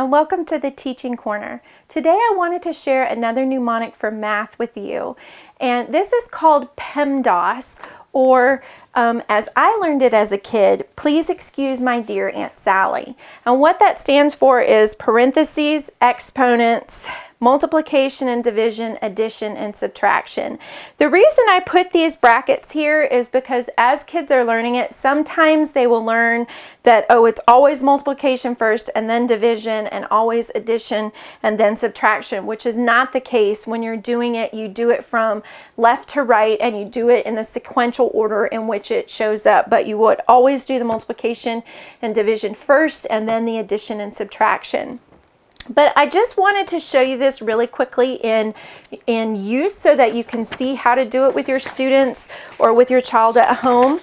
and welcome to the Teaching Corner. Today I wanted to share another mnemonic for math with you, and this is called PEMDAS, or as I learned it as a kid, please excuse my dear Aunt Sally. And what that stands for is parentheses, exponents, multiplication and division, addition and subtraction. The reason I put these brackets here is because as kids are learning it, sometimes they will learn that, oh, it's always multiplication first and then division and always addition and then subtraction, which is not the case. When you're doing it, you do it from left to right and you do it in the sequential order in which it shows up, but you would always do the multiplication and division first and then the addition and subtraction. But I just wanted to show you this really quickly in use so that you can see how to do it with your students or with your child at home.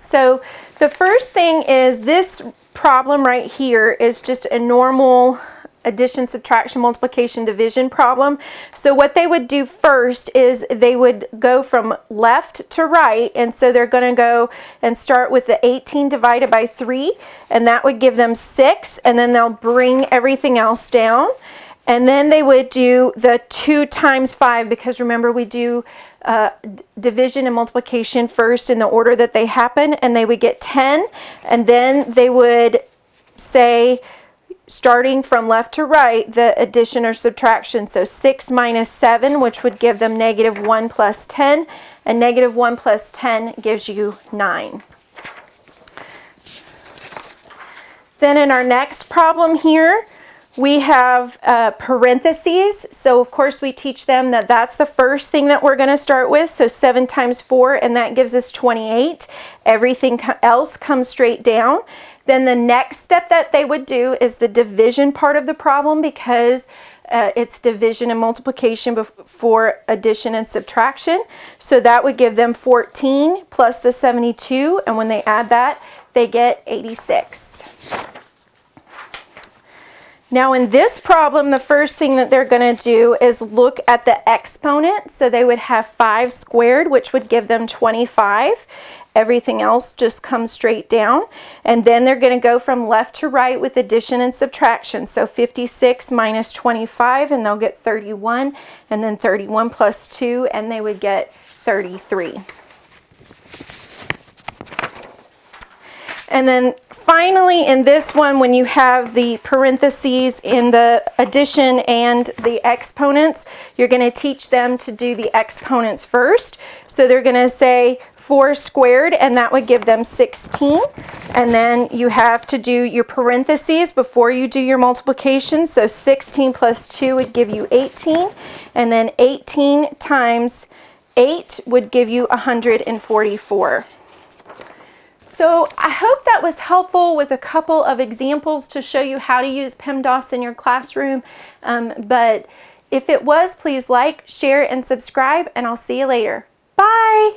So the first thing is this problem right here is just a normal addition, subtraction, multiplication, division problem. So what they would do first is they would go from left to right, and so they're going to go and start with the 18 divided by 3, and that would give them 6, and then they'll bring everything else down. And then they would do the 2 times 5, because remember we do division and multiplication first in the order that they happen, and they would get 10, and then they would say, starting from left to right, the addition or subtraction. So 6 minus 7, which would give them -1 plus 10, and -1 plus 10 gives you 9. Then in our next problem here, we have parentheses. So of course we teach them that that's the first thing that we're going to start with. So 7 times 4, and that gives us 28. Everything else comes straight down. Then the next step that they would do is the division part of the problem, because it's division and multiplication before addition and subtraction. So that would give them 14 plus the 72, and when they add that, they get 86. Now in this problem, the first thing that they're going to do is look at the exponent. So they would have 5 squared, which would give them 25. Everything else just comes straight down. And then they're going to go from left to right with addition and subtraction. So 56 minus 25, and they'll get 31. And then 31 plus 2, and they would get 33. And then finally in this one, when you have the parentheses in the addition and the exponents, you're going to teach them to do the exponents first. So they're going to say 4 squared, and that would give them 16. And then you have to do your parentheses before you do your multiplication. So 16 plus 2 would give you 18. And then 18 times 8 would give you 144. So I hope that was helpful with a couple of examples to show you how to use PEMDAS in your classroom. But if it was, please like, share, and subscribe, and I'll see you later. Bye!